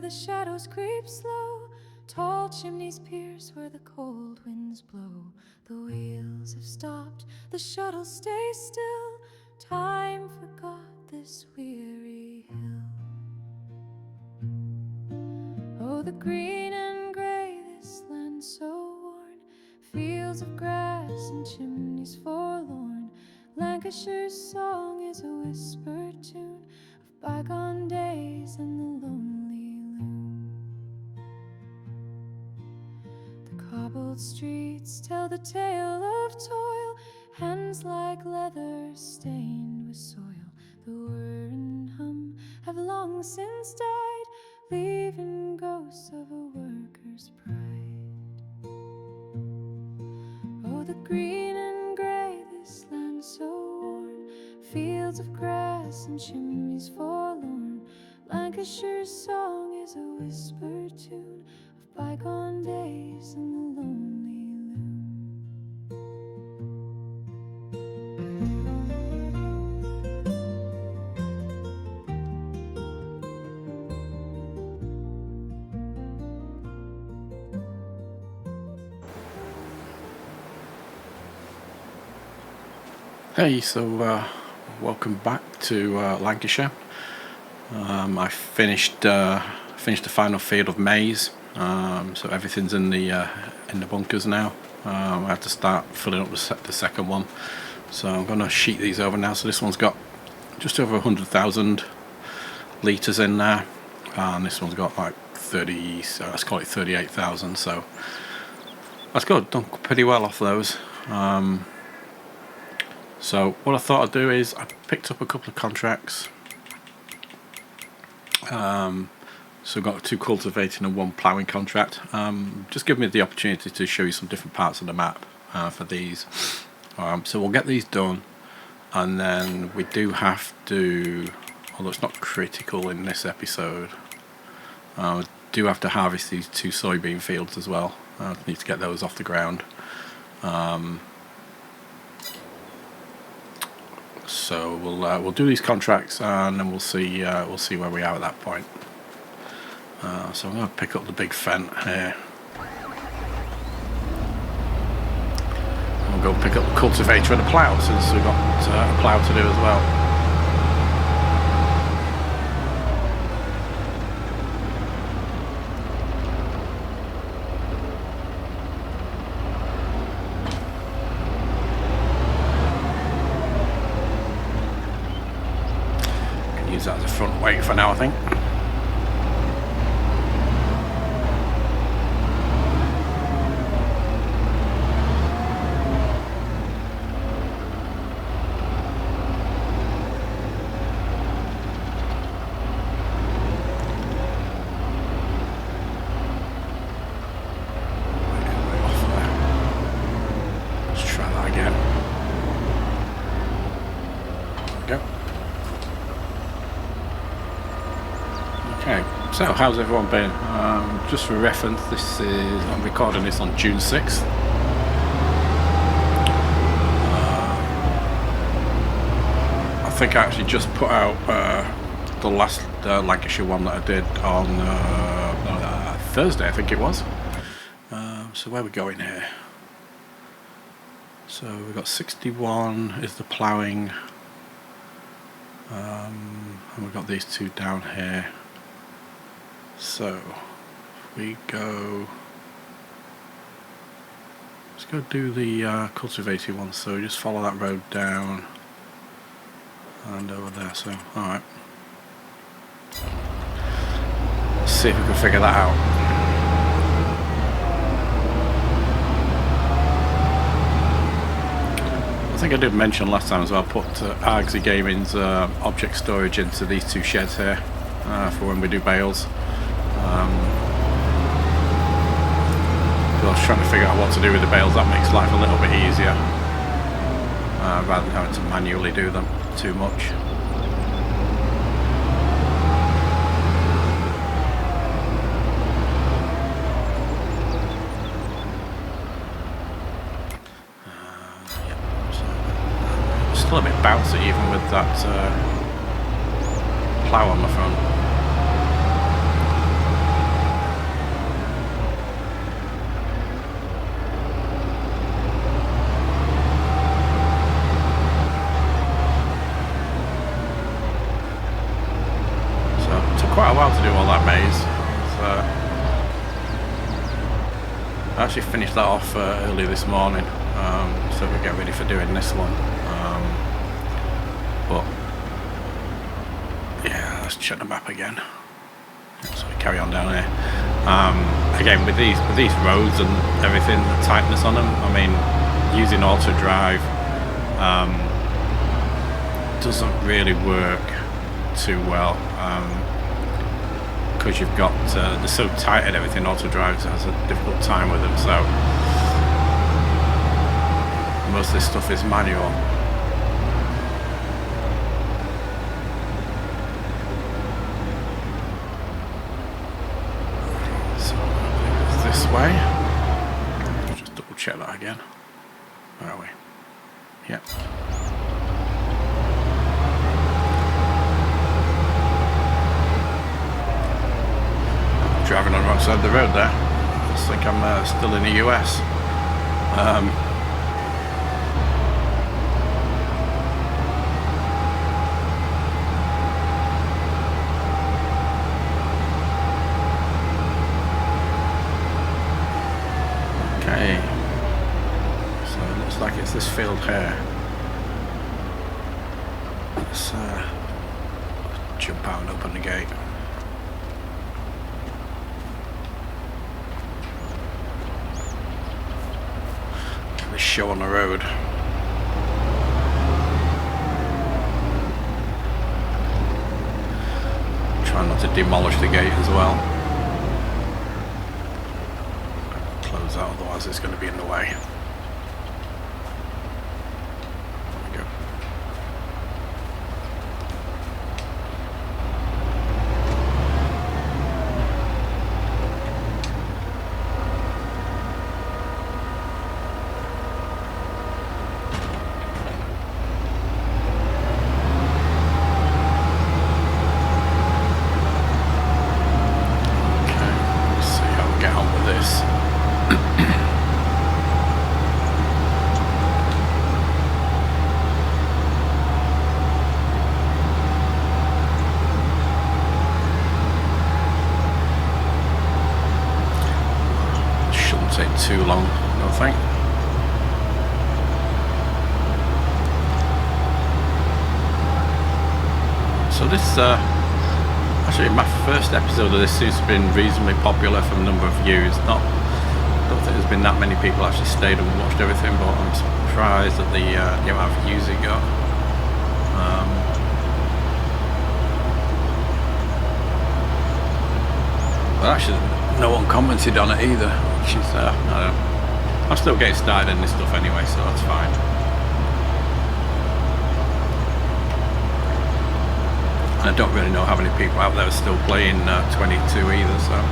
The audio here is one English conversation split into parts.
the shadows creep slow. Tall chimneys pierce where the cold winds blow. The wheels have stopped, the shuttle stays still. Time forgot this weary hill. Oh, the green and grey, this land so worn. Fields of grass and chimneys forlorn. Lancashire's song is a whispered tune of bygone days and the lonely loom. The cobbled streets tell the tale of toil, hands like leather stained with soil. The whir and hum have long since died, leaving ghosts of a worker's pride. Oh, the green and grey, this land so worn. Fields of grass and chimneys forlorn. Lancashire's song is a whispered tune of bygone days and the lonely loom. Hey, so welcome back to Lancashire. I finished the final field of maize, so everything's in the bunkers now. I have to start filling up the second one, so I'm going to sheet these over now. So this one's got just over 100,000 litres in there, and this one's got like 30, so let's call it 38,000. So that's good, done pretty well off those. So what I thought I'd do is I picked up a couple of contracts. So I've got 2 cultivating and 1 ploughing contract. Just give me the opportunity to show you some different parts of the map for these. So we'll get these done, and then we do have to, although it's not critical in this episode, we do have to harvest these 2 soybean fields as well. Need to get those off the ground. So we'll do these contracts, and then we'll see where we are at that point. So I'm going to pick up the big fent here. We'll go pick up the cultivator and the plough, since we've got a plough to do as well. Use that as a front weight for now, I think. Let's try that again. There we go. Okay, so how's everyone been? Just for reference, I'm recording this on June 6th. I think I actually just put out the last Lancashire one that I did on Thursday, I think it was. So where are we going here? So we've got 61 is the ploughing, and we've got these 2 down here. So we go, let's go do the cultivating one. So just follow that road down and over there. So alright, let's see if we can figure that out. I think I did mention last time as well, I put Argsy Gaming's object storage into these 2 sheds here for when we do bales. I was trying to figure out what to do with the bales. That makes life a little bit easier rather than having to manually do them too much. So still a bit bouncy even with that plough on the front. quite a while to do all that maze. I actually finished that off early this morning, so we get ready for doing this one. But yeah, let's check the map again. So we carry on down here. Again, with these roads and everything, the tightness on them. I mean, using auto drive doesn't really work too well. Because you've got they're so tight and everything, auto drive has a difficult time with them, so most of this stuff is manual. So it's this way. Just double check that again. Where are we? Yep. Driving on the wrong side of the road there. Looks like I'm still in the US. Okay. So it looks like it's this field here. Let's jump out and open the gate. Show on the road. Try not to demolish the gate as well. Close that, otherwise it's going to be in the way. There we go. Too long, I don't think. So this actually my first episode of this seems to have been reasonably popular from a number of views. I don't think there's been that many people actually stayed and watched everything, but I'm surprised at the amount of views it got. But actually no one commented on it either, which is, I don't know. I'm still getting started in this stuff anyway, so that's fine. And I don't really know how many people out there are still playing 22 either, so.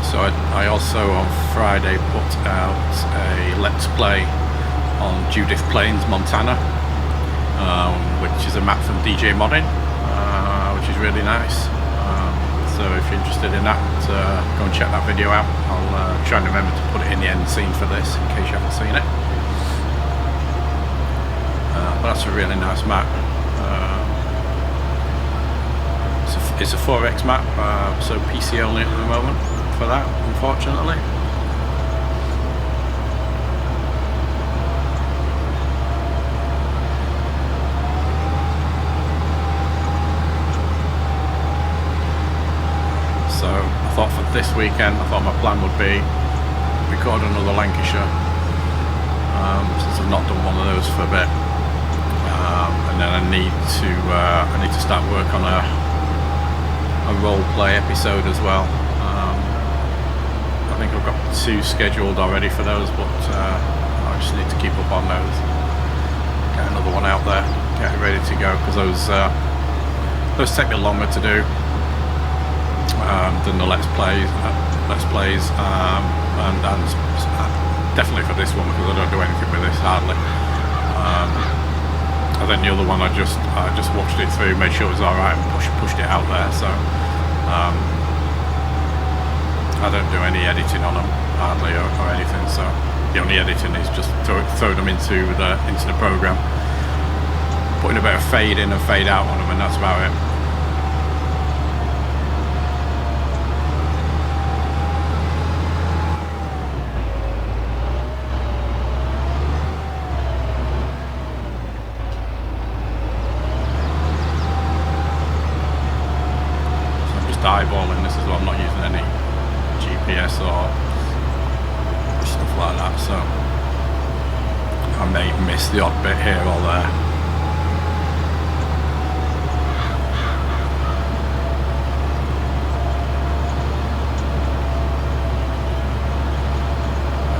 So I also on Friday put out a Let's Play on Judith Plains, Montana. Which is a map from DJ Modding, which is really nice. So if you're interested in that, go and check that video out. I'll try and remember to put it in the end scene for this, in case you haven't seen it. But that's a really nice map. It's a 4X map, so PC only at the moment for that, unfortunately. So I thought for this weekend, I thought my plan would be record another Lancashire, since I've not done one of those for a bit, and then I need to start work on a role play episode as well. I think I've got 2 scheduled already for those, but I just need to keep up on those. Get another one out there, get it ready to go, because those take me longer to do than the Let's Plays, and definitely for this one, because I don't do anything with this hardly. And then the other one, I just watched it through, made sure it was alright, and pushed it out there. So I don't do any editing on them hardly or anything. So the only editing is just throwing them into the program, putting a bit of fade in and fade out on them, and that's about it. Eyeballing this as well. I'm not using any GPS or stuff like that, so I may miss the odd bit here or there.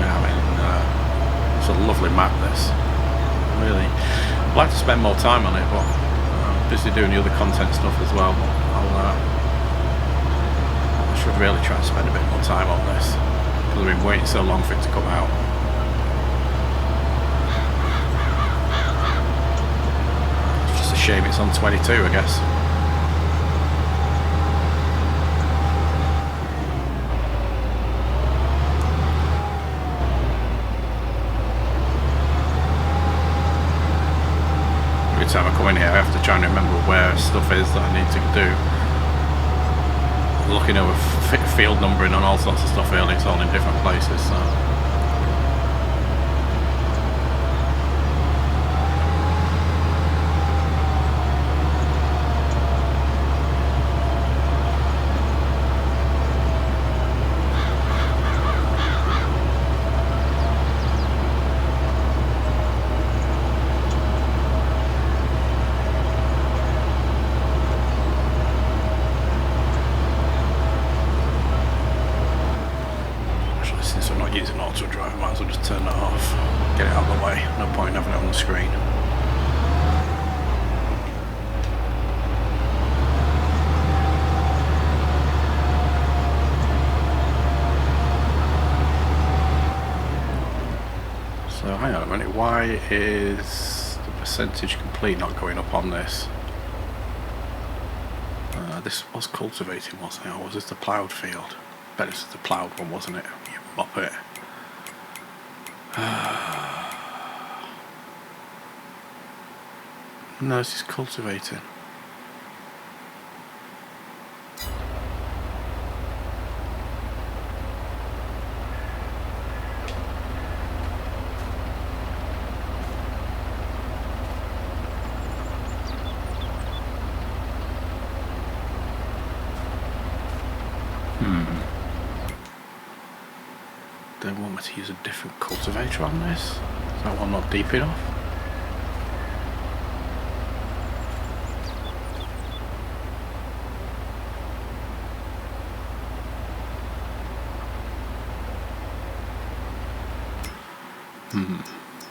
Yeah, I mean, it's a lovely map, this. Really, I'd like to spend more time on it, but I'm busy doing the other content stuff as well. I should really try and spend a bit more time on this, because I've been waiting so long for it to come out. It's just a shame it's on 22, I guess. Every time I come in here I have to try and remember where stuff is that I need to do. Looking over field numbering and all sorts of stuff earlier, it's all in different places, so. Using auto drive, might as well just turn that off, get it out of the way, no point having it on the screen. So hang on a minute, why is the percentage complete not going up on this? This was cultivating, wasn't it, or was this the ploughed field? I bet this is the ploughed one, wasn't it? You mop it. No, this is cultivating. They want me to use a different cultivator on this? Is that one not deep enough?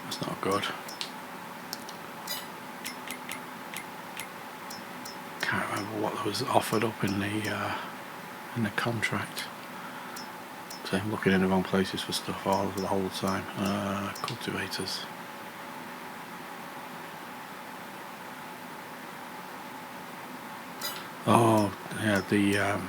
That's not good. Can't remember what was offered up in the contract. So I'm looking in the wrong places for stuff all the whole time. Cultivators. Oh, yeah, the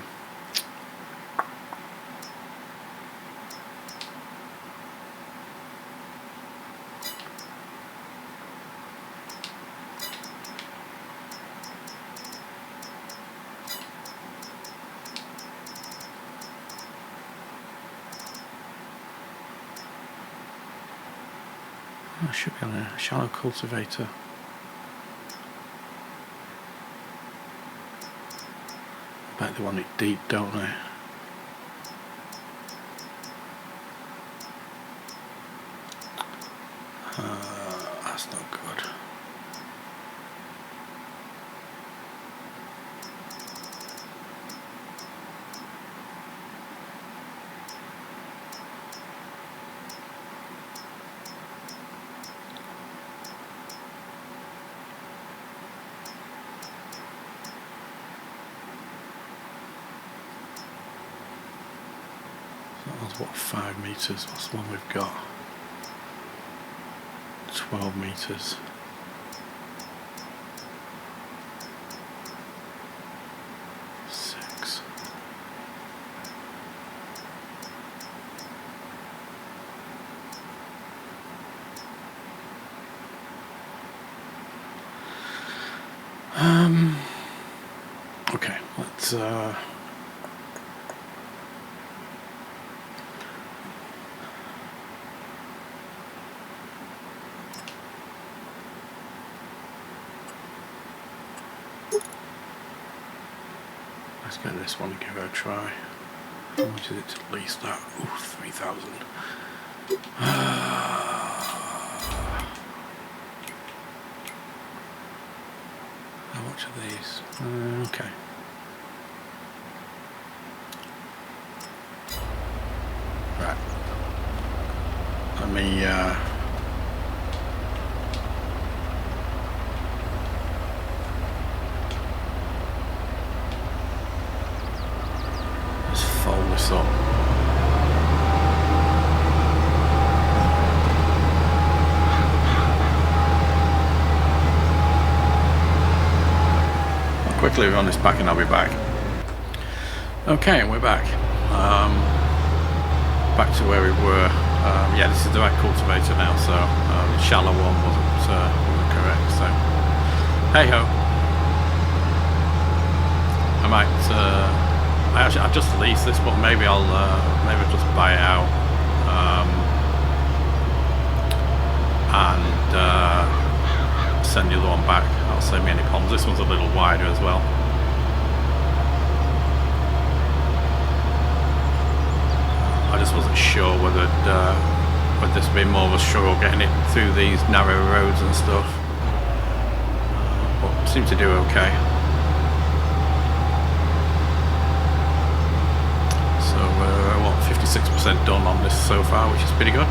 I should be on a shallow cultivator. I bet they want it deep, don't they? That's not good. That was what, 5 meters? What's the one we've got? 12 meters. Okay, let's get this one and give it a try. How much is it to lease that? Ooh, 3,000. How much are these? Okay. Right. Let me let's fold this up. Quickly run this back and I'll be back. Okay, we're back. Back to where we were. Yeah, this is the right cultivator now, so the shallow one wasn't correct. So, hey ho. I might. I've just leased this, but maybe I'll just buy it out and send the other one back. That'll save me any problems. This one's a little wider as well. I just wasn't sure whether this would be more of a struggle getting it through these narrow roads and stuff, but seemed to do okay. So what, 56% done on this so far, which is pretty good.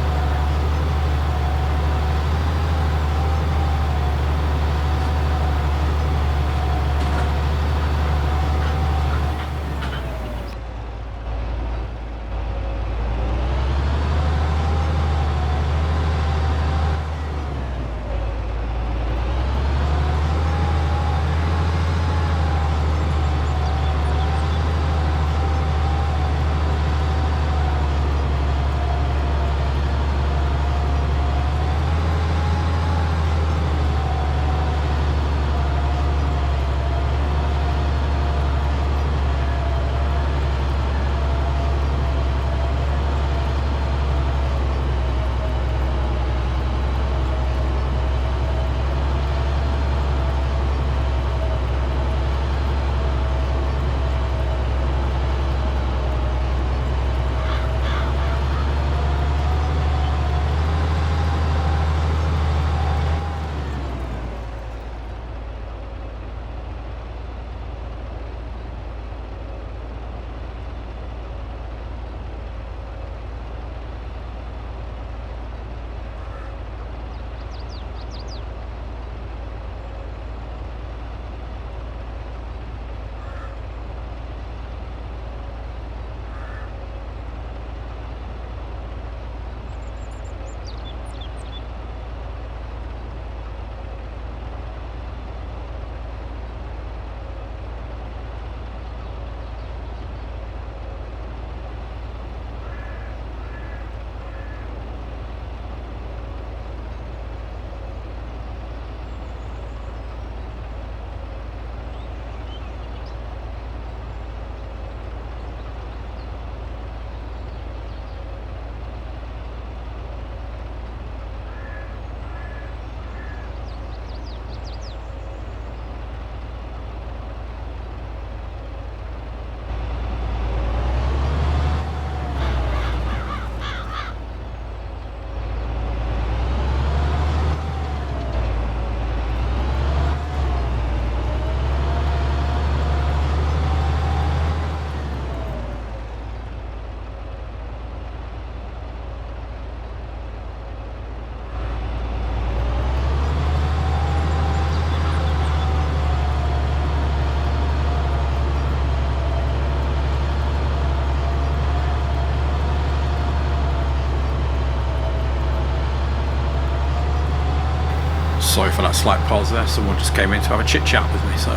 Sorry for that slight pause there, someone just came in to have a chit chat with me, so.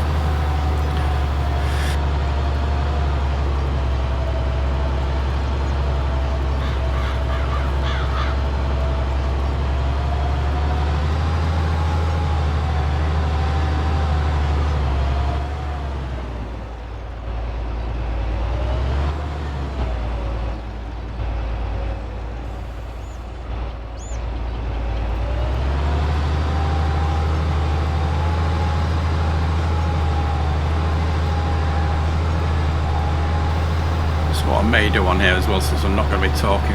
may do on here as well, since I'm not going to be talking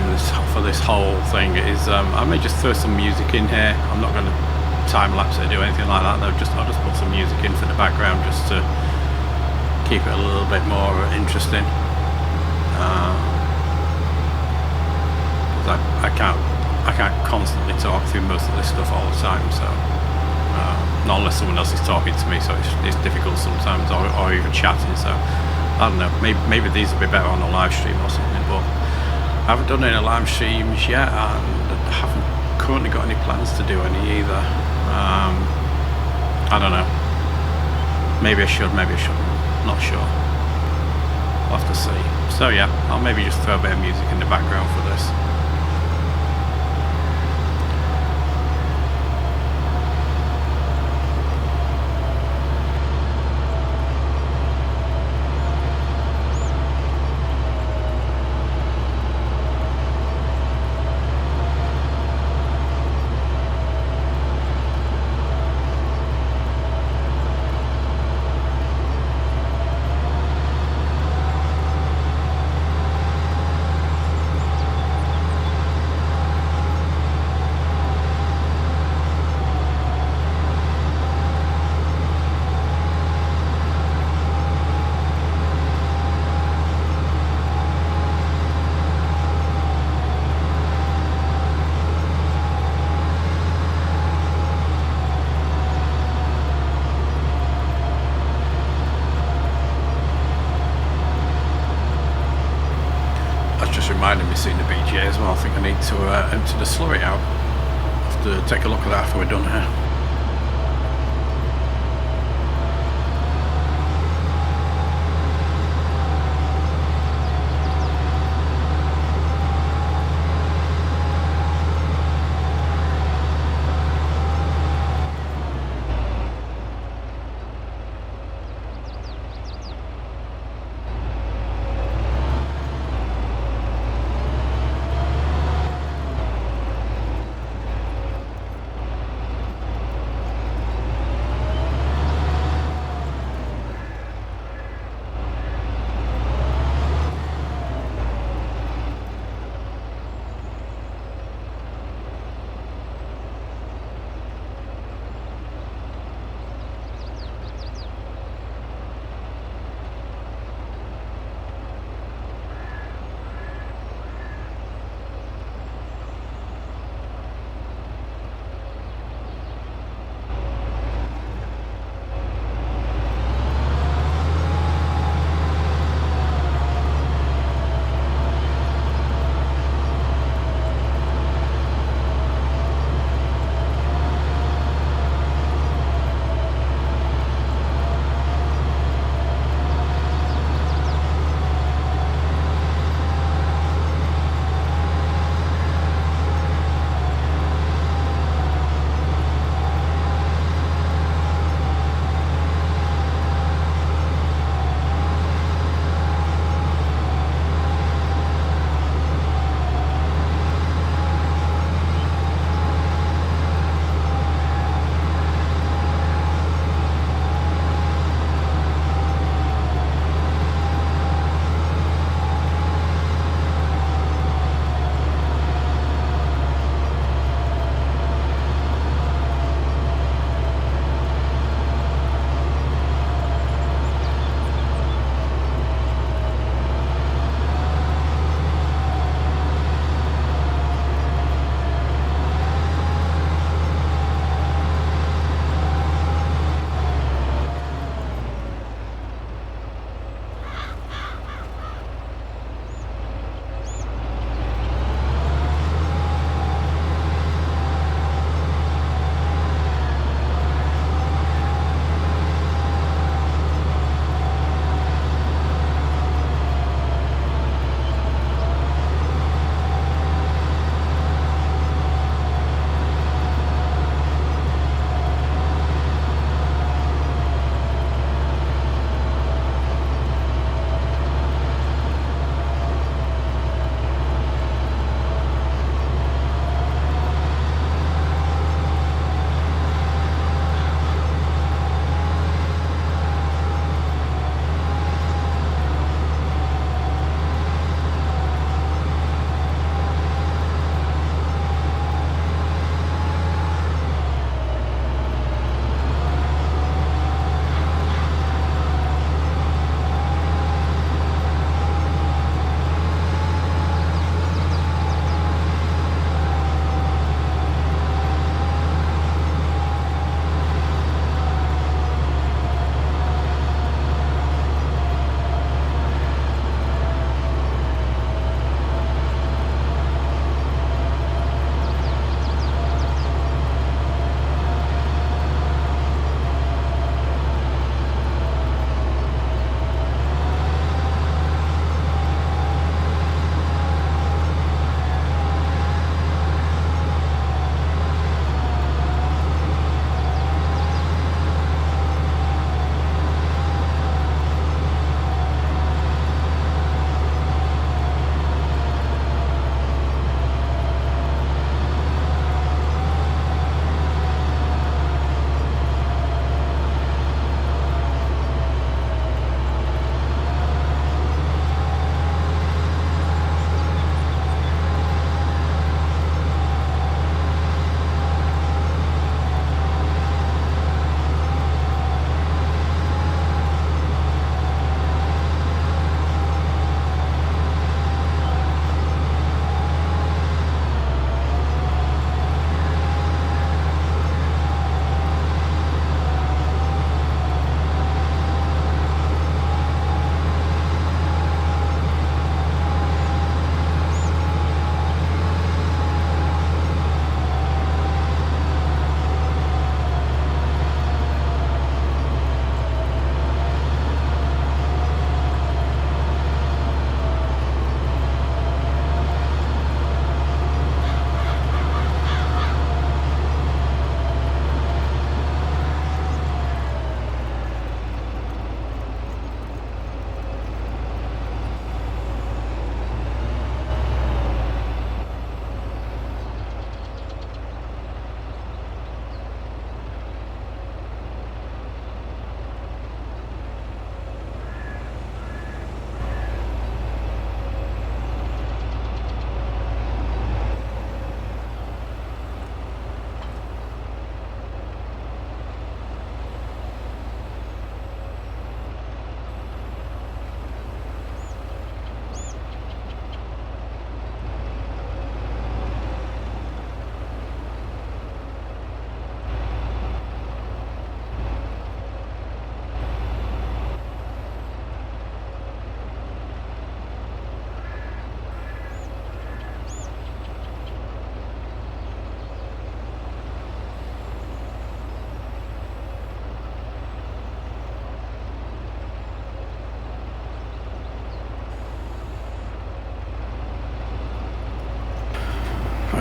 for this whole thing, is I may just throw some music in here. I'm not going to time lapse it or do anything like that. I'll just put some music in for the background just to keep it a little bit more interesting. Because I can't constantly talk through most of this stuff all the time, so not unless someone else is talking to me, so it's difficult sometimes, or even chatting. So I don't know, maybe these will be better on a live stream or something, but I haven't done any live streams yet, and I haven't currently got any plans to do any either. I don't know, maybe I should, maybe I shouldn't, not sure, I'll have to see. So yeah, I'll maybe just throw a bit of music in the background for this. Reminded me seeing the BGA as well. I think I need to empty the slurry out. I'll have to take a look at that after we're done here.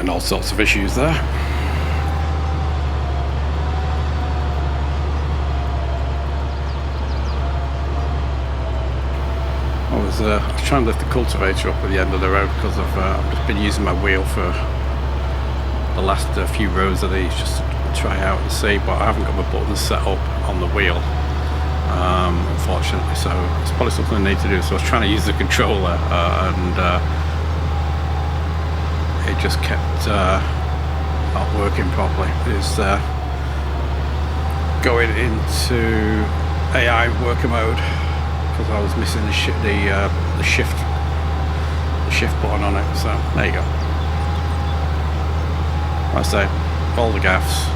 having all sorts of issues there. I was trying to lift the cultivator up at the end of the road because I've just been using my wheel for the last few rows of these just to try out and see, but I haven't got my buttons set up on the wheel, unfortunately, so it's probably something I need to do. So I was trying to use the controller and it just kept not working properly. It's going into AI worker mode because I was missing the shift button on it. So there you go. Like I say, all the gaffs.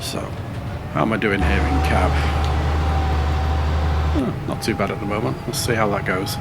So, how am I doing here in cab? Not too bad at the moment. We'll see how that goes.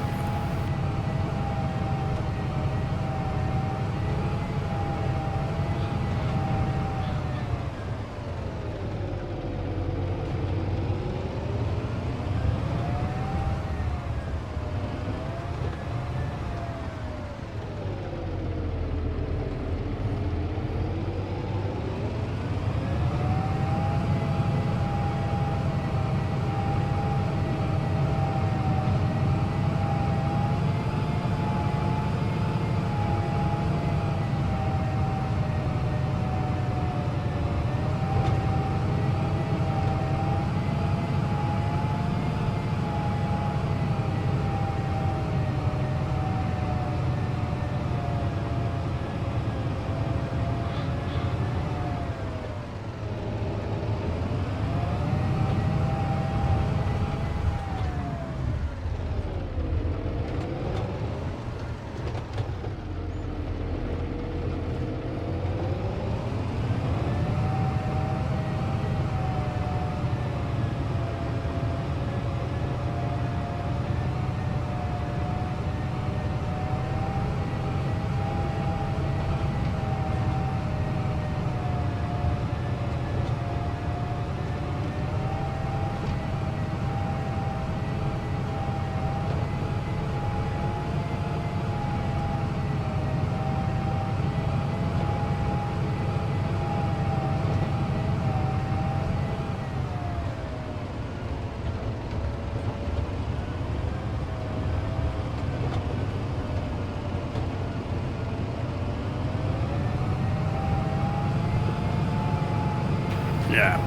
Yeah,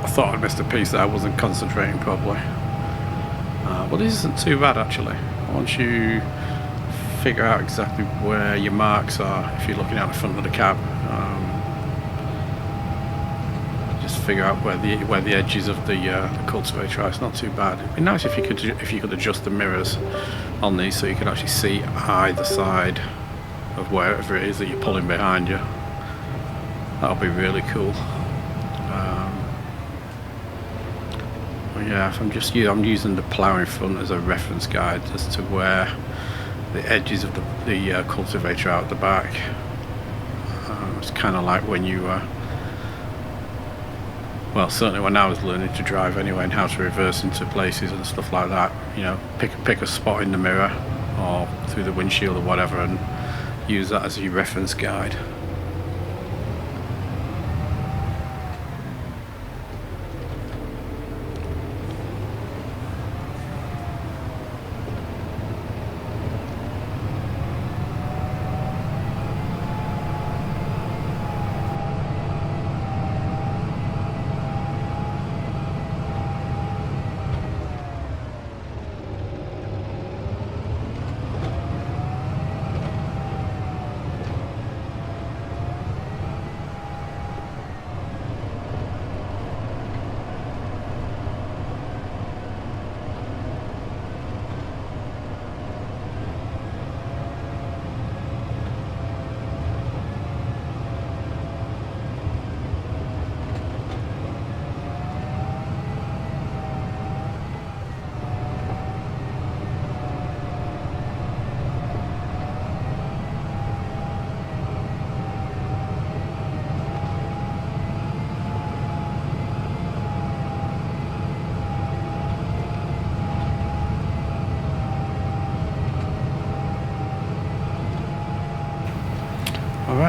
I thought I'd missed a piece there. I wasn't concentrating properly. But this isn't too bad actually. Once you figure out exactly where your marks are, if you're looking out the front of the cab, just figure out where the edges of the cultivator are. It's not too bad. It'd be nice if you could adjust the mirrors on these so you can actually see either side of wherever it is that you're pulling behind you. That'll be really cool. Yeah, if I'm using the plough in front as a reference guide as to where the edges of the cultivator are out the back. It's kind of like when you well, certainly when I was learning to drive anyway, and how to reverse into places and stuff like that, you know, pick a spot in the mirror or through the windshield or whatever and use that as your reference guide.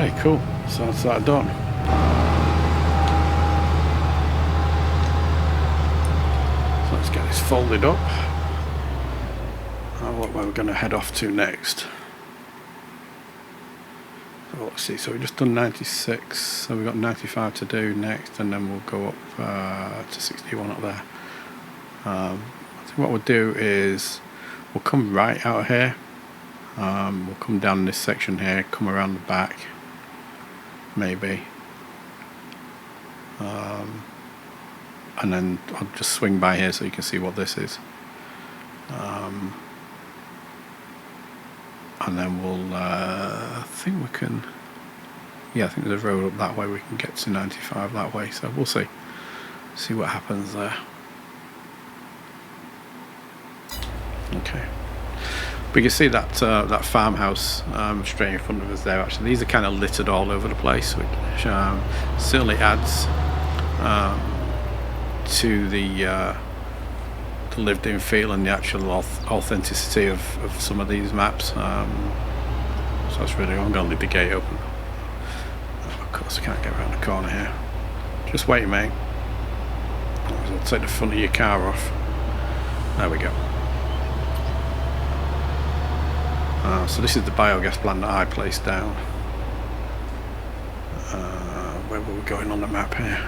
Alrighty, cool. So that's that done. So let's get this folded up. What we're going to head off to next. So let's see. So we've just done 96. So we've got 95 to do next, and then we'll go up to 61 up there. I think what we'll do is we'll come right out of here. We'll come down this section here, come around the back, maybe, and then I'll just swing by here so you can see what this is, and then we'll I think we can, yeah, I think there's a road up that way, we can get to 95 that way, so we'll see what happens there. Okay. We can see that that farmhouse straight in front of us there. Actually, these are kind of littered all over the place, which certainly adds to the lived-in feel and the actual authenticity of some of these maps. So that's really. I'm going to leave the gate open. Of course, I can't get around the corner here. Just wait, mate. I'll take the front of your car off. There we go. So this is the biogas plant that I placed down. Where were we going on the map here?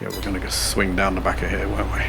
Yeah, we're going to go swing down the back of here, weren't we?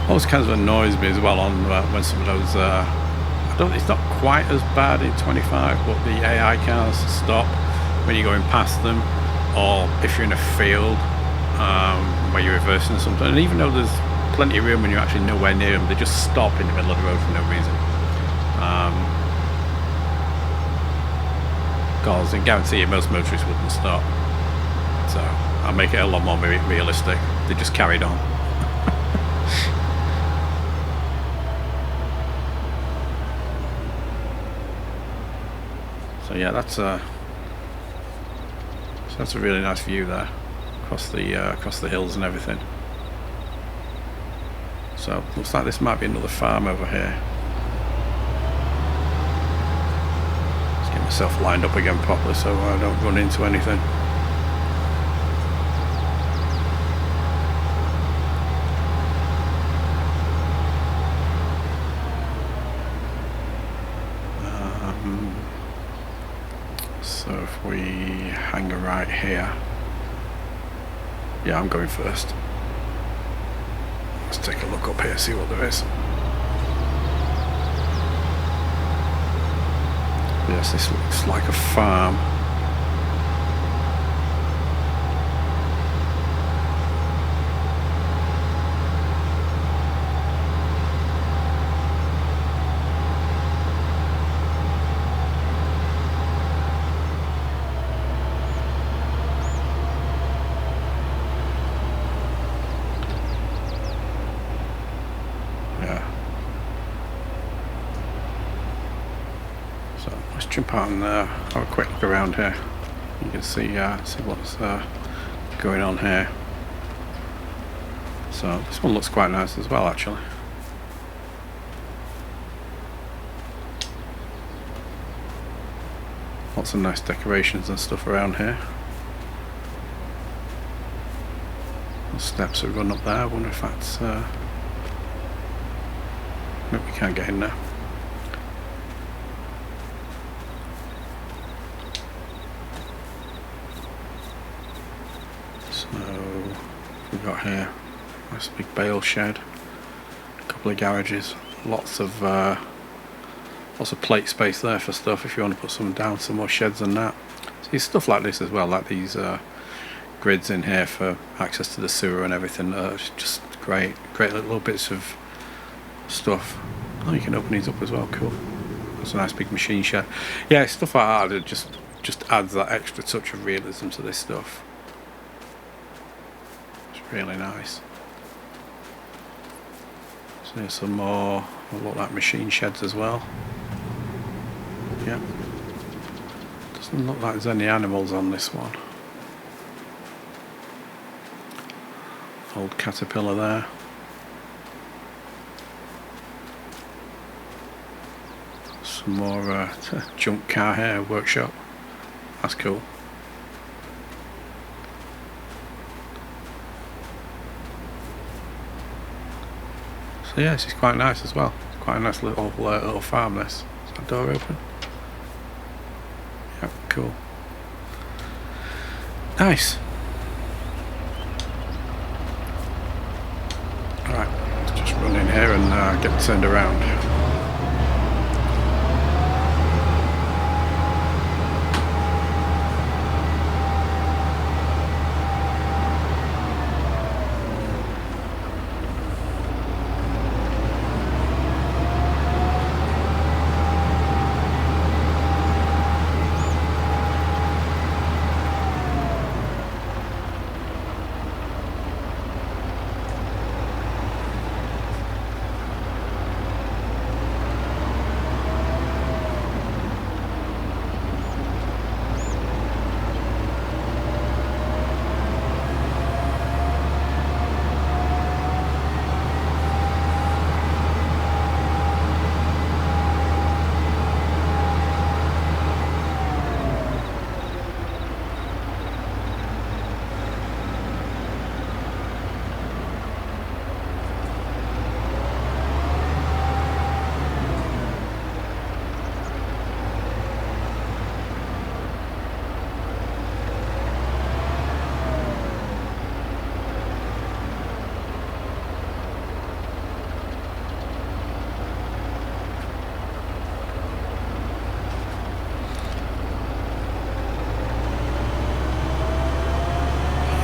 Always kind of annoys me as well on when some of those it's not quite as bad in 25, but the AI cars stop when you're going past them, or if you're in a field where you're reversing something, and even though there's plenty of room when you're actually nowhere near them, they just stop in the middle of the road for no reason. Because I guarantee you most motorists wouldn't stop, so I'll make it a lot more realistic. They just carried on. So yeah, that's a really nice view there across the hills and everything. So looks like this might be another farm over here. Let's get myself lined up again properly so I don't run into anything. So if we hang a right here, yeah, I'm going first. Let's take a look up here, see what there is. Yes, this looks like a farm. Jump out and have a quick look around here. You can see what's going on here. So this one looks quite nice as well, actually. Lots of nice decorations and stuff around here. The steps that run up there. I wonder if that's maybe we can't get in there. We've got here nice big bale shed, a couple of garages, lots of plate space there for stuff if you want to put some down, some more sheds and that. See stuff like this as well, like these grids in here for access to the sewer and everything. Just great little bits of stuff. Oh, you can open these up as well. Cool. That's a nice big machine shed. Yeah, stuff like that. It just adds that extra touch of realism to this stuff. It's really nice. So there's some more. Look like machine sheds as well. Yeah. Doesn't look like there's any animals on this one. Old caterpillar there. Some more junk car here, workshop. That's cool. So yeah, this is quite nice as well. It's quite a nice little farm. This. Is that door open? Yeah, cool. Nice. Alright, let's just run in here and get turned around.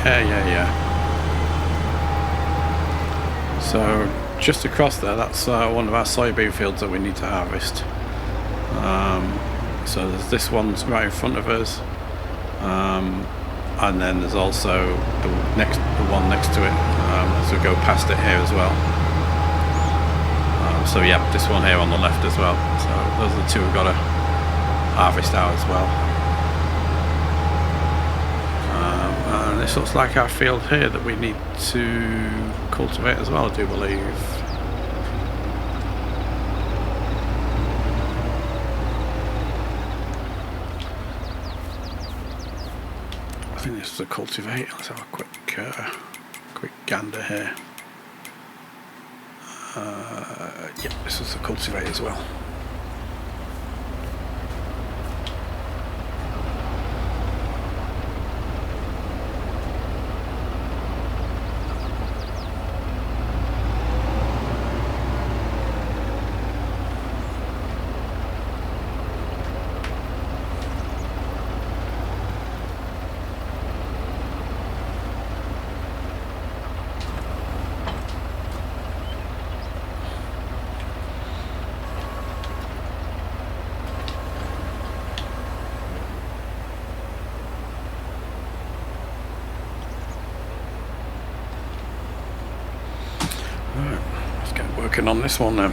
Yeah. So just across there, that's one of our soybean fields that we need to harvest. So there's this one's right in front of us, and then there's also the one next to it as we go past it here as well. So yeah, this one here on the left as well. So those are the two we've got to harvest out as well. And this looks like our field here that we need to cultivate as well, I do believe. I think this is a cultivate. Let's have a quick gander here. Yep, this is a cultivate as well. Right, let's get working on this one then.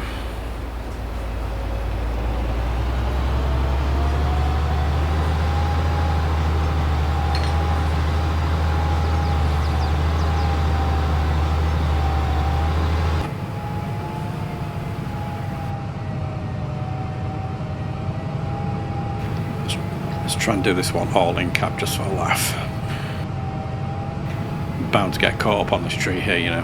Let's try and do this one all in cap just for a laugh. I'm bound to get caught up on this tree here, you know.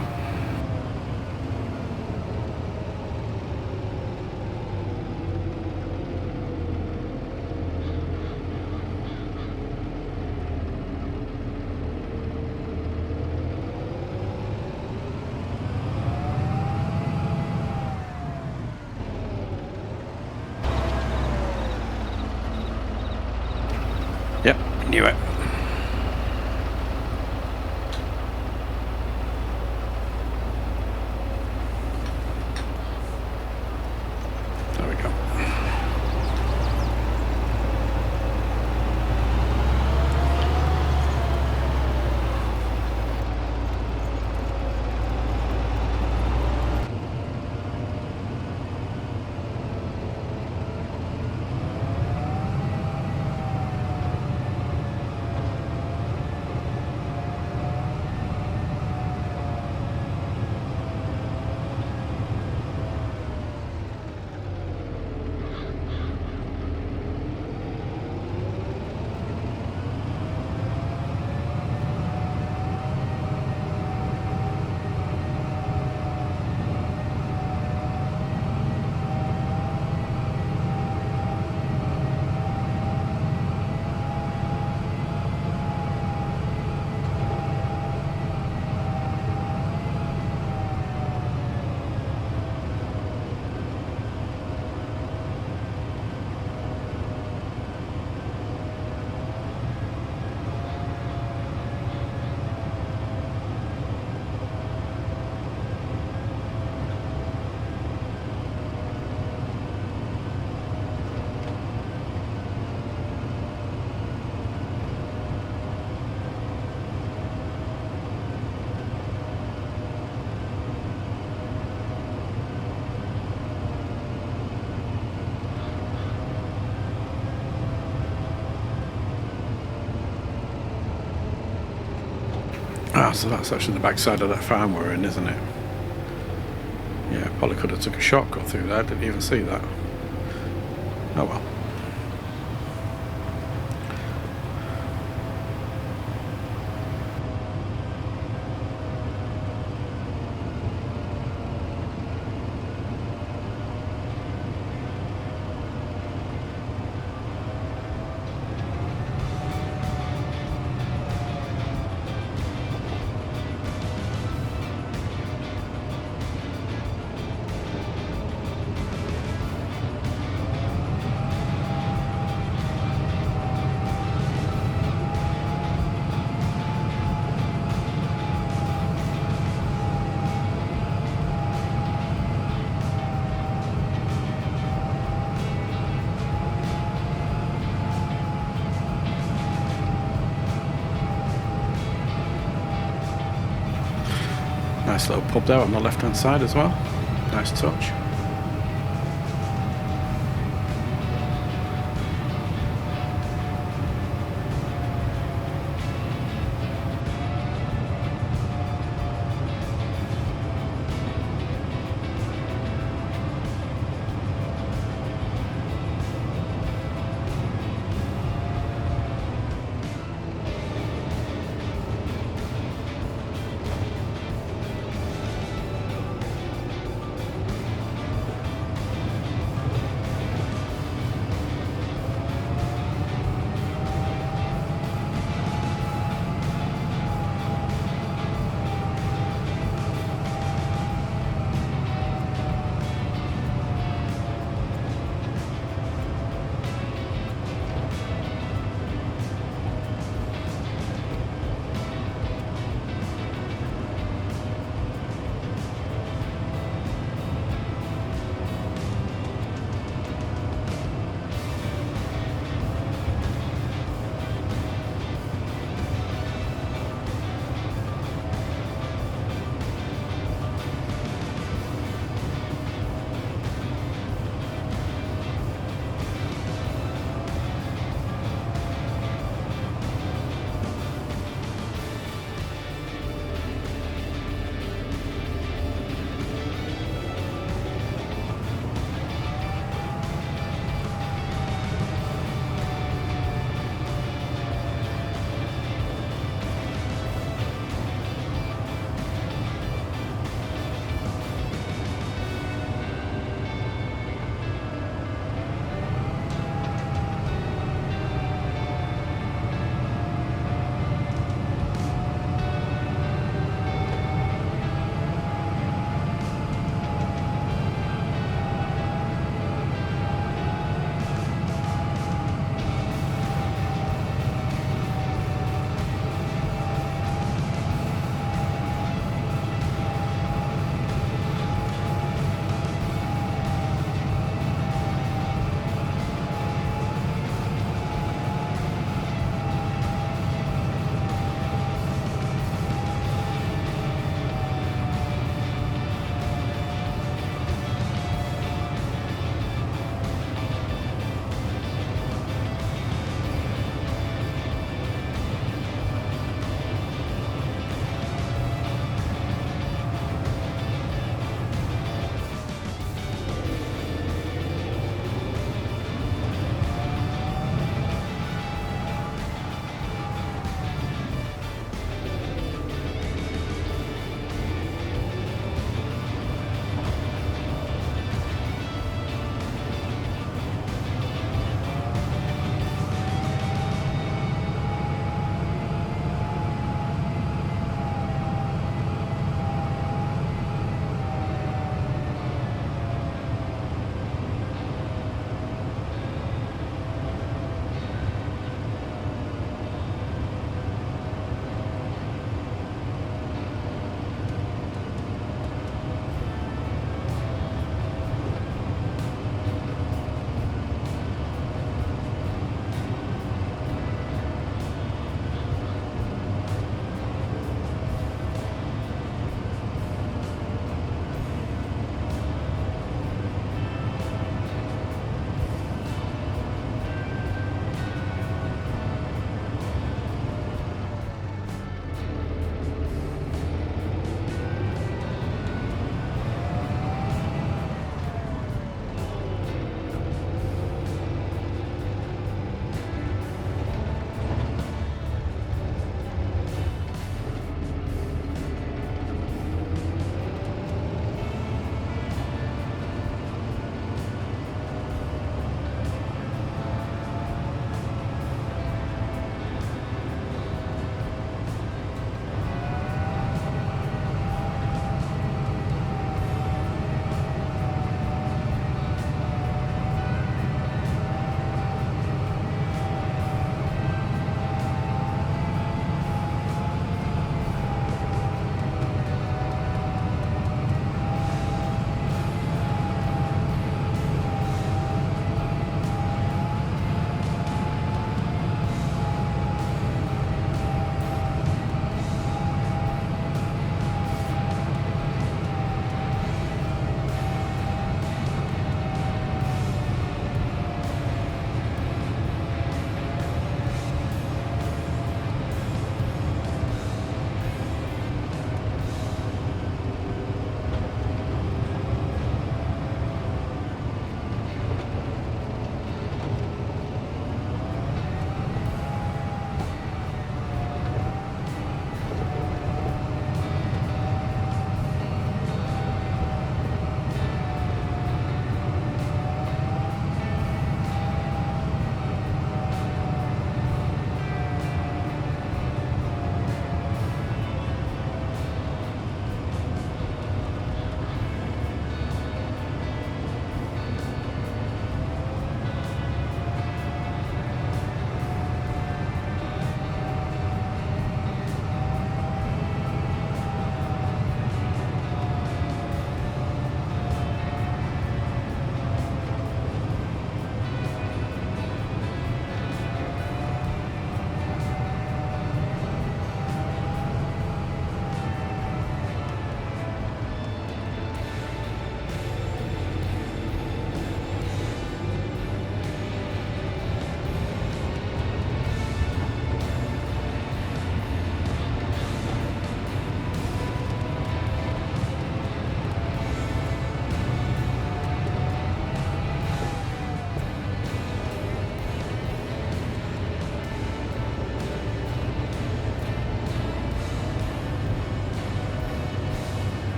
Yep, knew it. Ah, so that's actually the backside of that farm we're in, isn't it? Yeah, probably could have took a shortcut through there, didn't even see that. Oh well. Nice little pub there on the left hand side as well. Nice touch.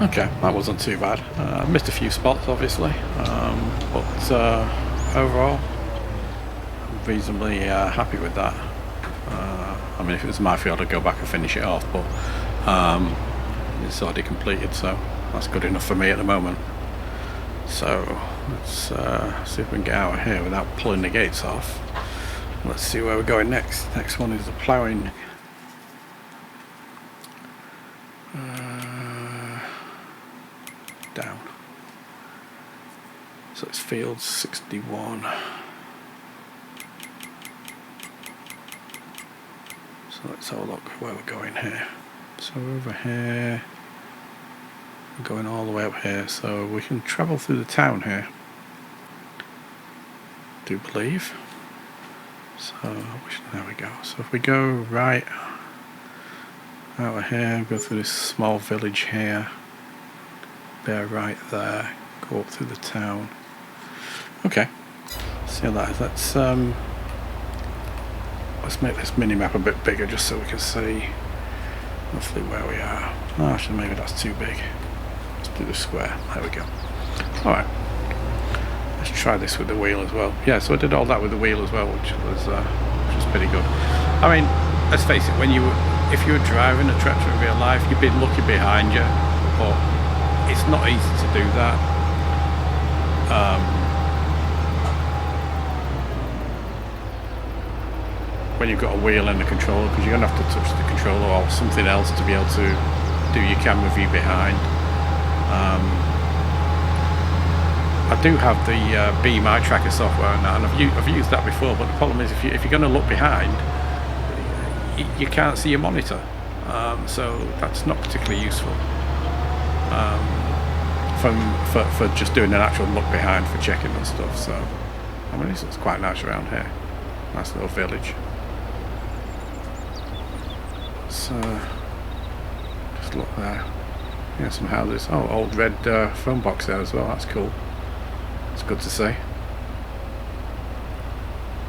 Okay, that wasn't too bad. Missed a few spots, obviously, but overall, I'm reasonably happy with that. I mean, if it was my field, I'd go back and finish it off, but it's already completed, so that's good enough for me at the moment. So let's see if we can get out of here without pulling the gates off. Let's see where we're going next. Next one is the ploughing. Down. So it's field 61. So let's have a look where we're going here. So we're over here. We're going all the way up here, so we can travel through the town here. I do believe. So there we go. So if we go right out of here, go through this small village here. Bear right there, go up through the town. Okay, see how that is. Let's make this mini map a bit bigger just so we can see roughly where we are. Oh, actually, maybe that's too big. Let's do the square. There we go. All right, let's try this with the wheel as well. Yeah, so I did all that with the wheel as well, which was pretty good. I mean, let's face it, if you were driving a tractor in real life, you'd be looking behind you, but it's not easy to do that. When you've got a wheel and a controller, because you're going to have to touch the controller or something else to be able to do your camera view behind. I do have the Beam eye tracker software and that, and I've used that before, but the problem is if you're going to look behind, you can't see your monitor, so that's not particularly useful. For just doing an actual look behind for checking and stuff. So I mean, it's quite nice around here. Nice little village. So just look there. Yeah, some houses. Oh, old red phone box there as well. That's cool. It's good to see.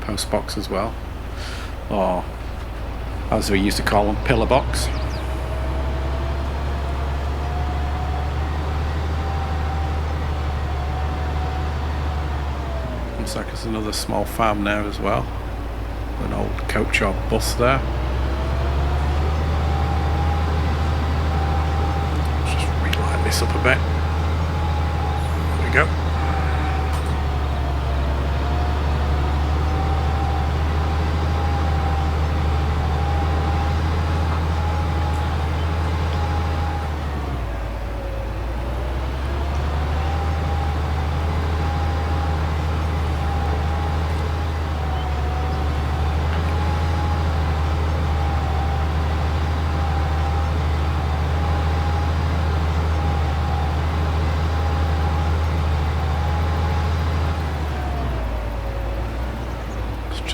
Post box as well, or as we used to call them, pillar box. Looks like there's another small farm there as well. An old coach or bus there. Let's just relight this up a bit. There we go.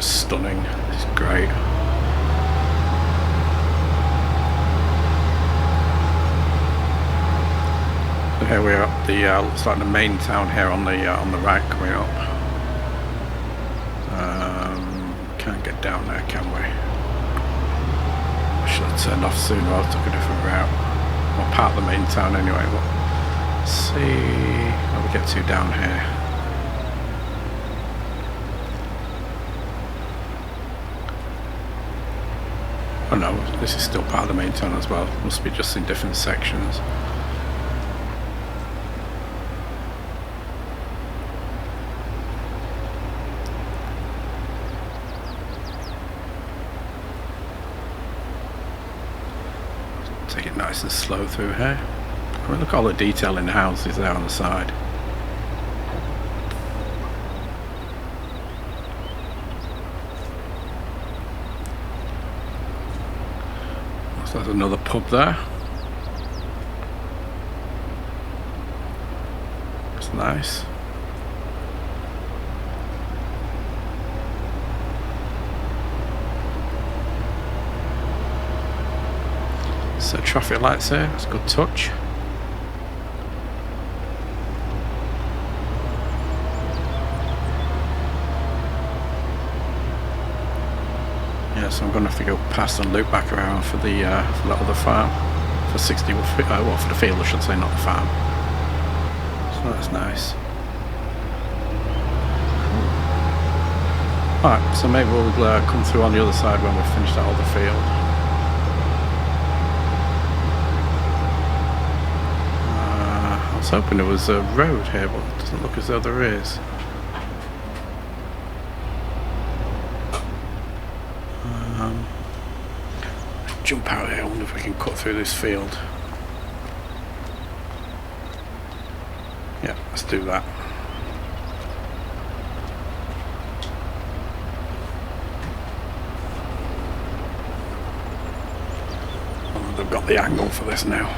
Stunning. It's great. So here we are at the looks like the main town here on the right coming up. Can't get down there, can we? I should have turned off sooner. I took a different route. Well, part of the main town anyway. But let's see how we get to down here. Oh no, this is still part of the main town as well. Must be just in different sections. Take it nice and slow through here. I mean, look at all the detail in the houses there on the side. So there's another pub there. It's nice. So traffic lights here, that's a good touch. Yeah, so I'm going to have to go past and loop back around for that other farm for 60, well, for the field I should say, not the farm. So that's nice. Alright, so maybe we'll come through on the other side when we've finished that other field. I was hoping there was a road here, but it doesn't look as though there is. Jump out here, I wonder if we can cut through this field. Yeah, let's do that. Oh, they've got the angle for this now.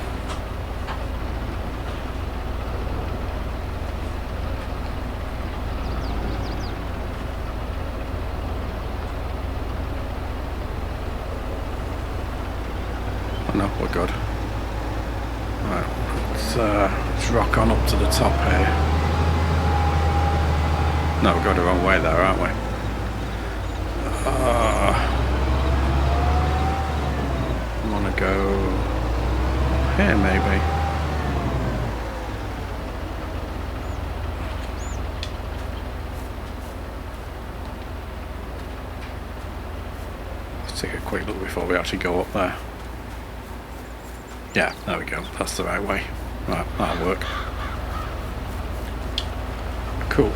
No, we're good. Right, let's rock on up to the top here. No, we're going the wrong way there, aren't we? I want to go here, maybe. Let's take a quick look before we actually go up there. Yeah, there we go. That's the right way. Right, that'll work. Cool.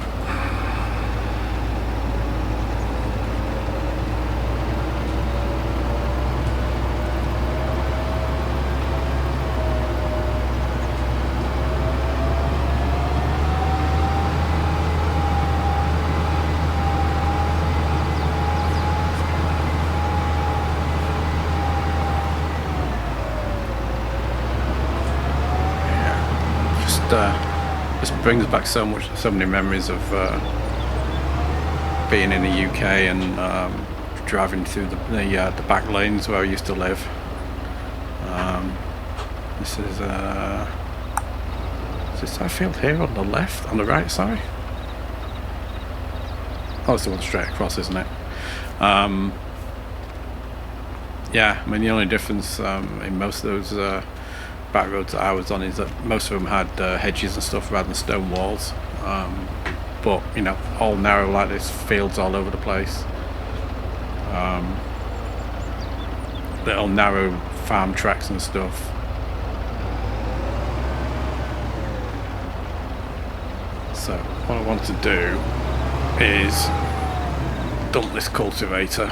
Just brings back so many memories of being in the UK and driving through the back lanes where I used to live. This is this our field here on the left, on the right, sorry? Oh, it's the one straight across, isn't it? Yeah, I mean the only difference in most of those back roads that I was on is that most of them had hedges and stuff rather than stone walls, but you know, all narrow like this, fields all over the place, little narrow farm tracks and stuff. So what I want to do is dump this cultivator.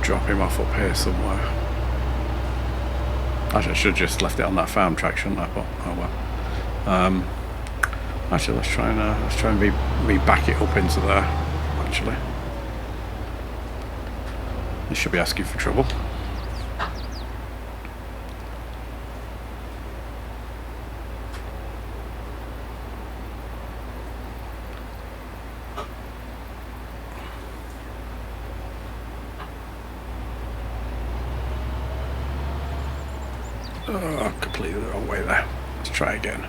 Drop him off up here somewhere. Actually, I should have just left it on that farm track, shouldn't I? But oh well. Actually, let's try and re-back it up into there. Actually, this should be asking for trouble. Oh, completely the wrong way there. Let's try again.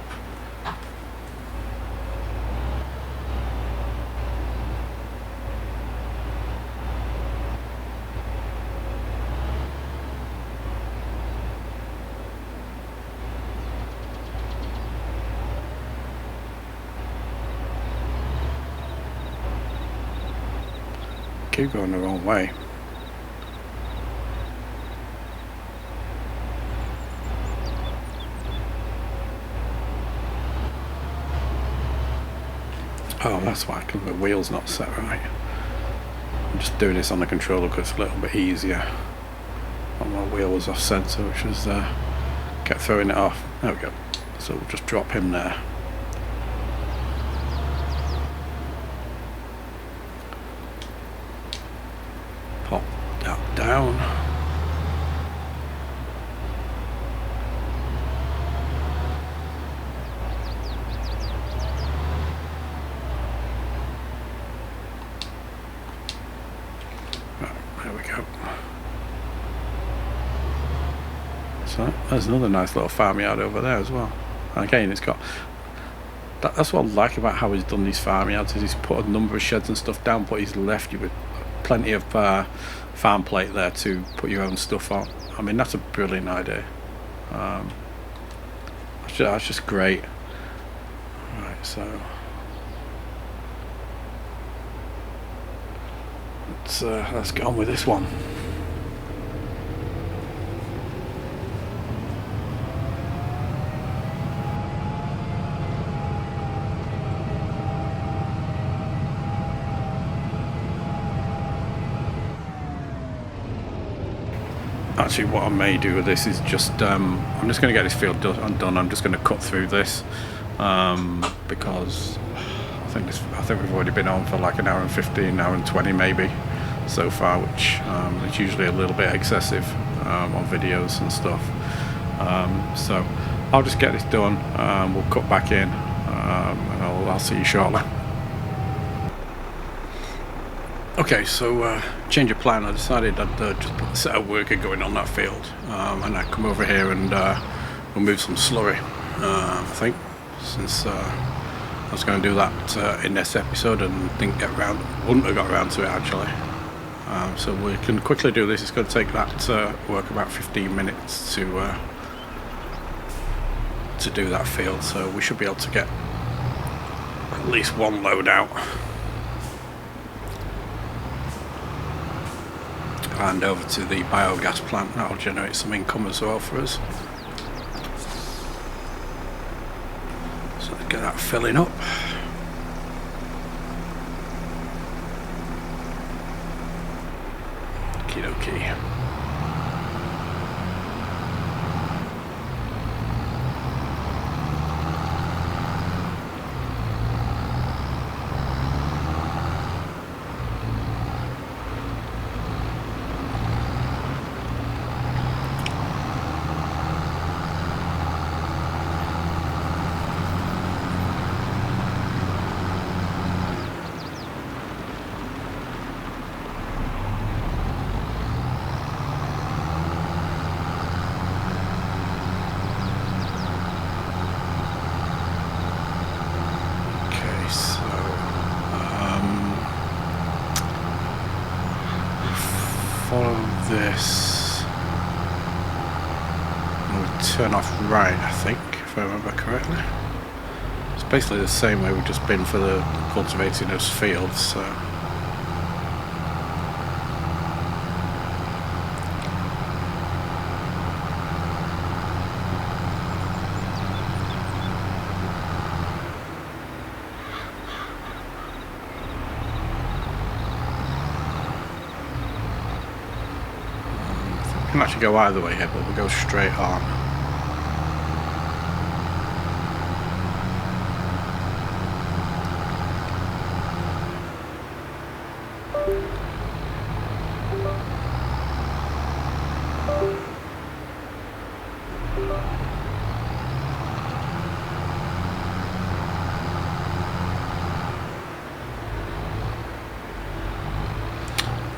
Keep going the wrong way. Oh, that's why, because the wheel's not set right. I'm just doing this on the controller because it's a little bit easier. And my wheel was off centre, which was kept throwing it off. There we go. So we'll just drop him there. Pop that down. So there's another nice little farmyard over there as well. And again, it's got that's what I like about how he's done these farmyards, is he's put a number of sheds and stuff down, but he's left you with plenty of farm plate there to put your own stuff on. I mean, that's a brilliant idea. That's just great. Right, so let's get on with this one. Actually, what I may do with this is just I'm just going to get this field done. I'm just going to cut through this because I think we've already been on for like an hour and 15, an hour and 20 maybe so far, which is usually a little bit excessive on videos and stuff. So I'll just get this done. We'll cut back in, and I'll see you shortly. Okay, so change of plan. I decided I'd just put a set of worker going on that field, and I'd come over here and remove some slurry. I think since I was going to do that in this episode and wouldn't have got around to it actually. So we can quickly do this. It's going to take that work about 15 minutes to do that field. So we should be able to get at least one load out. And over to the biogas plant. That'll generate some income as well for us. So let's get that filling up. Okie dokie. This and we'll turn off right, I think, if I remember correctly. It's basically the same way we've just been for the cultivating those fields, so can actually go either way here, but we'll go straight on.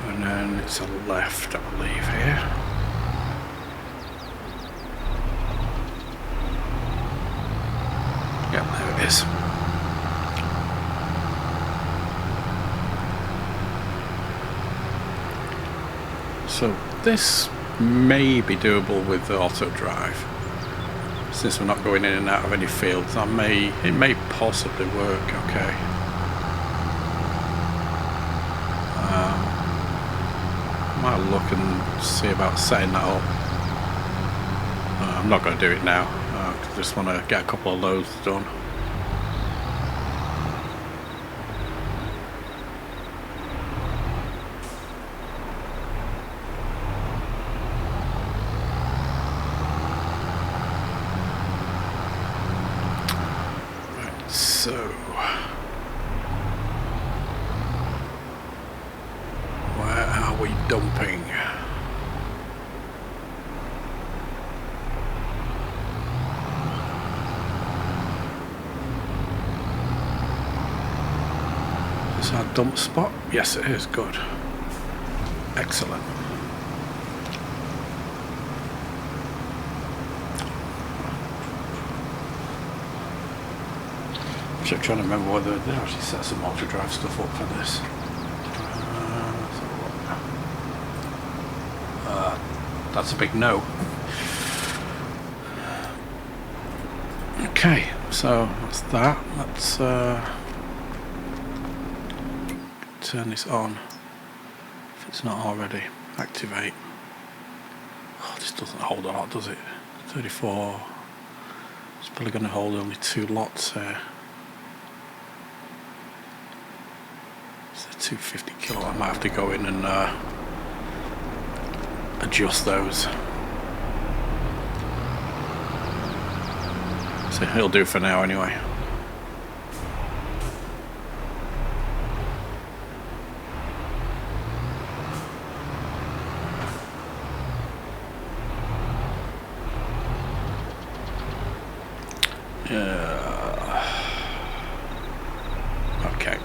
And then it's a left, I believe, here. Yep, there it is. So this may be doable with the auto drive. Since we're not going in and out of any fields, it may possibly work. Okay. Might look and see about setting that up. I'm not going to do it now. I just want to get a couple of loads done. Right, so where are we dumping? Our dump spot? Yes, it is. Good. Excellent. I'm trying to remember whether they actually set some auto drive stuff up for this. Let's have a That's a big no. Okay, so that's that. Let's turn this on if it's not already. Activate. Oh, this doesn't hold a lot, does it? 34. It's probably going to hold only 2 lots here. It's a 250 kilo. I might have to go in and adjust those. So it'll do for now anyway. Okay.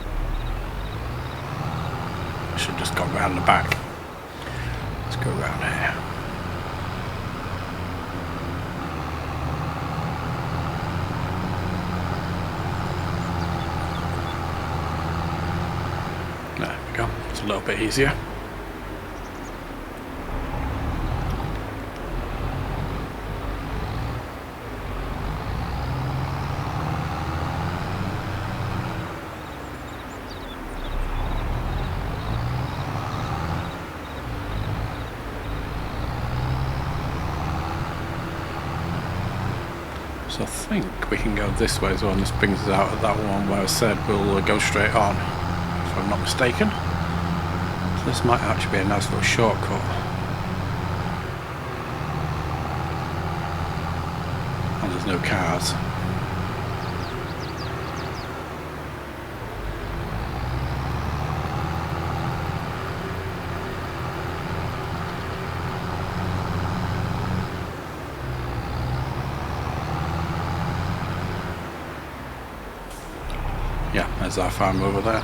I should just go round the back. Let's go round here. There we go. It's a little bit easier. So I think we can go this way as well, and this brings us out of that one where I said we'll go straight on, if I'm not mistaken. So this might actually be a nice little shortcut. And there's no cars. Yeah, there's our farm over there.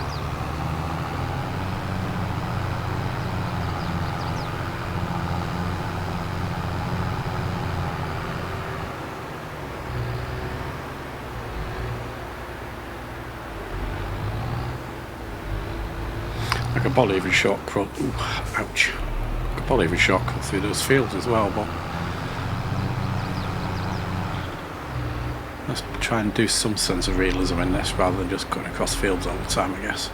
I could probably even shortcut. Ooh, ouch! I could probably even shortcut through those fields as well, but let's try and do some sense of realism in this rather than just cutting across fields all the time, I guess.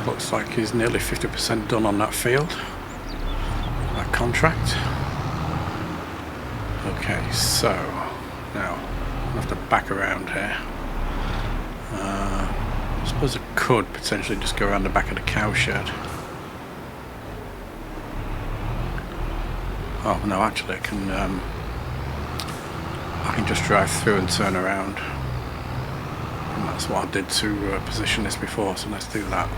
Looks like he's nearly 50% done on that field, that contract. Okay, so now I have to back around here. I suppose I could potentially just go around the back of the cow shed. Oh no, actually I can just drive through and turn around. And that's what I did to position this before, so let's do that.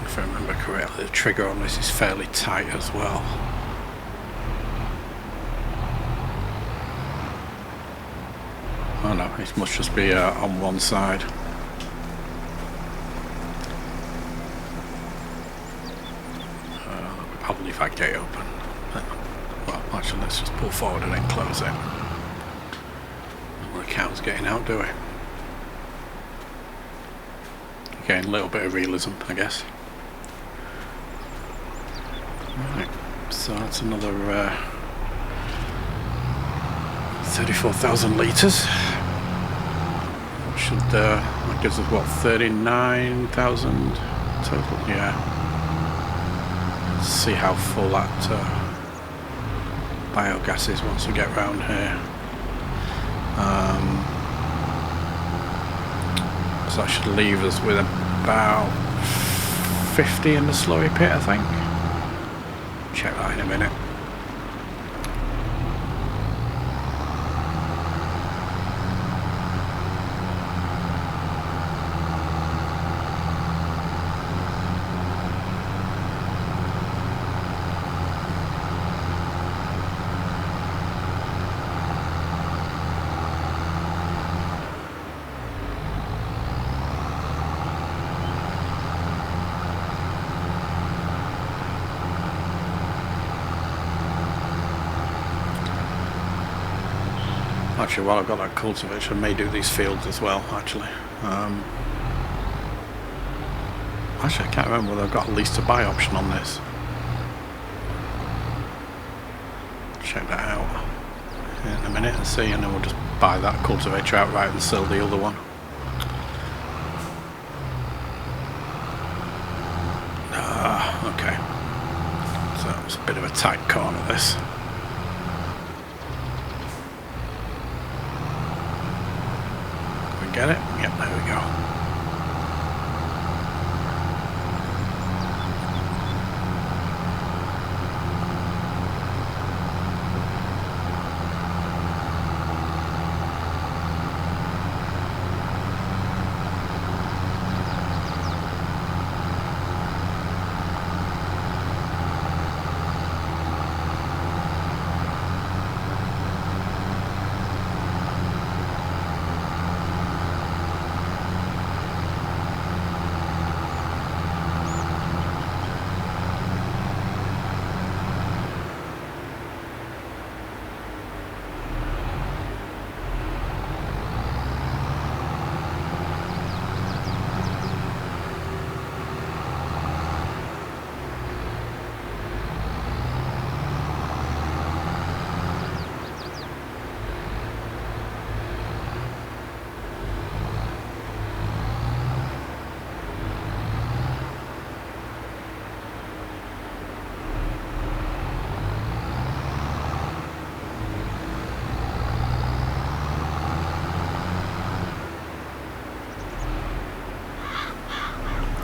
If I remember correctly, the trigger on this is fairly tight as well. Oh no, it must just be on one side. Probably if I get it open. Well, actually, let's just pull forward and then close it. cows getting out, do we? Again, a little bit of realism, I guess. Right, so that's another 34,000 litres. Should that gives us what, 39,000 total? Yeah. Let's see how full that biogas is once we get round here. So that should leave us with about 50 in the slurry pit, I think. Check that in a minute. Actually, while I've got that cultivator, I may do these fields as well, actually. Actually, I can't remember whether I've got a lease to buy option on this. Check that out in a minute and see, and then we'll just buy that cultivator outright and sell the other one. Okay. So it's a bit of a tight corner, this. Get it? Yep, there we go.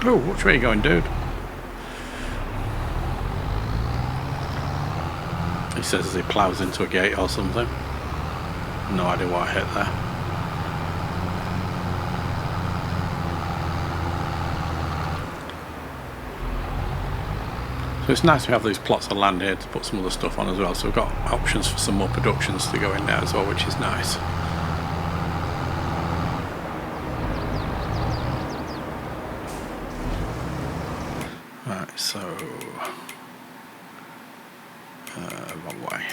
Oh, which way are you going, dude? He says as he ploughs into a gate or something. No idea what I hit there. So it's nice to have these plots of land here to put some other stuff on as well. So we've got options for some more productions to go in there as well, which is nice. Right, so wrong way.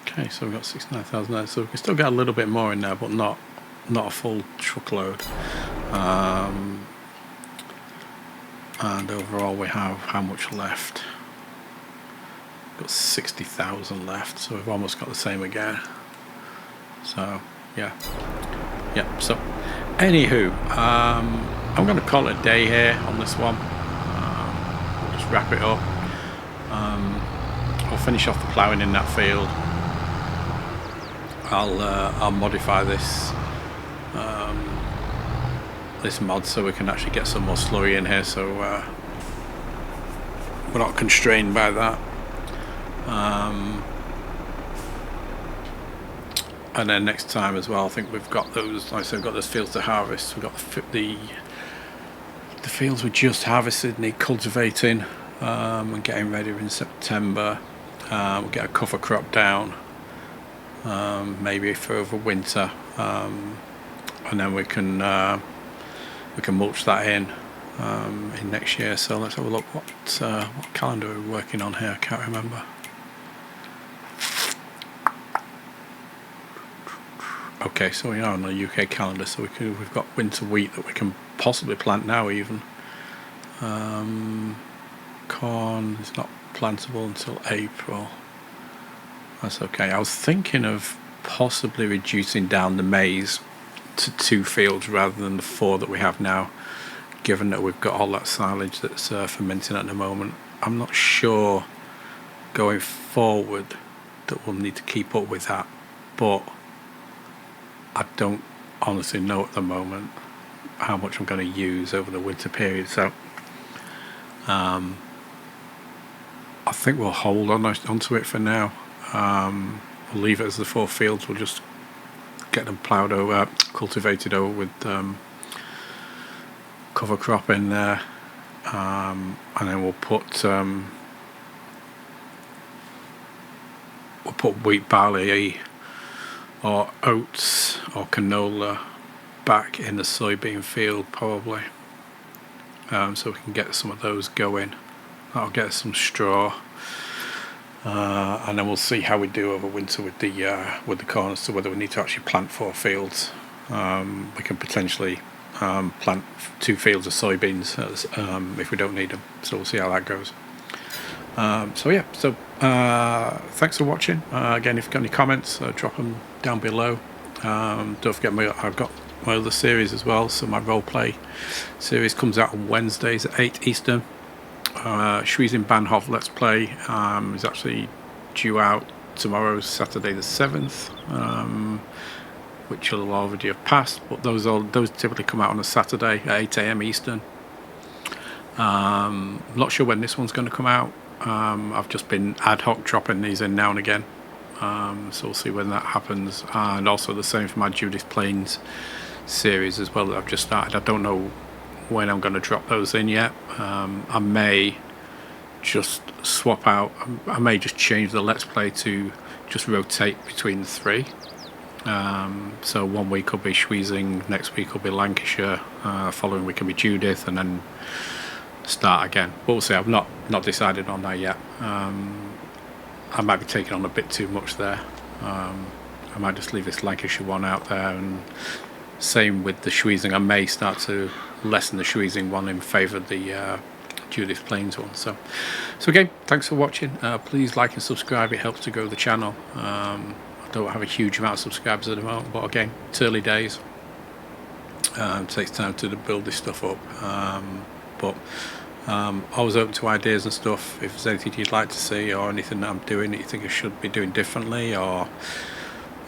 Okay, so we've got 69,000 there, so we can still get a little bit more in there, but not a full truckload. And overall we have how much left? Got 60,000 left, so we've almost got the same again. So yeah. So anywho, I'm going to call it a day here on this one. We'll just wrap it up. I'll finish off the ploughing in that field. I'll modify this this mod so we can actually get some more slurry in here, so we're not constrained by that. And then next time as well, I think we've got those, like I said, we've got those fields to harvest. We've got the fields we just harvested need cultivating and getting ready in September. We'll get a cover crop down, maybe for over winter, and then we can mulch that in next year. So let's have a look what calendar we're working on here. I can't remember. Okay, so we are on the UK calendar, so we've got winter wheat that we can possibly plant now even. Corn is not plantable until April. That's okay. I was thinking of possibly reducing down the maize to 2 fields rather than the 4 that we have now, given that we've got all that silage that's fermenting at the moment. I'm not sure going forward that we'll need to keep up with that, but I don't honestly know at the moment how much I'm going to use over the winter period. So I think we'll hold onto it for now. We'll leave it as the 4 fields. We'll just get them ploughed over, cultivated over with cover crop in there, and then we'll put wheat, barley, or oats or canola back in the soybean field probably, so we can get some of those going. That'll get some straw, and then we'll see how we do over winter with the corn as to whether we need to actually plant 4 fields. We can potentially plant 2 fields of soybeans if we don't need them, so we'll see how that goes. So thanks for watching. Again, if you've got any comments, drop them down below. Don't forget I've got my other series as well. So my roleplay series comes out on Wednesdays at 8 Eastern. Schweizing Bahnhof Let's Play is actually due out tomorrow, Saturday the 7th, which will already have passed, but those typically come out on a Saturday at 8 AM Eastern. I'm not sure when this one's going to come out. I've just been ad hoc dropping these in now and again, so we'll see when that happens. And also the same for my Judith Plains series as well that I've just started. I don't know when I'm going to drop those in yet. I may just swap out, I may just change the Let's Play to just rotate between the 3. So one week will be Schweizing, next week will be Lancashire, following week will be Judith, and then start again. But we'll see. I've not decided on that yet. I might be taking on a bit too much there. I might just leave this Lancashire one out there, and same with the Schweizing. I may start to lessen the Schweizing one in favour of the Judith Plains one. So again, thanks for watching. Please like and subscribe. It helps to grow the channel. I don't have a huge amount of subscribers at the moment, but again, it's early days. It takes time to build this stuff up. But always open to ideas and stuff. If there's anything you'd like to see, or anything that I'm doing that you think I should be doing differently, or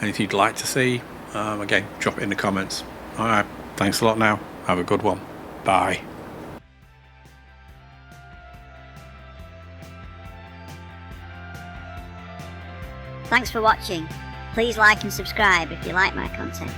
anything you'd like to see, again, drop it in the comments. Alright, thanks a lot now. Have a good one. Bye. Thanks for watching. Please like and subscribe if you like my content.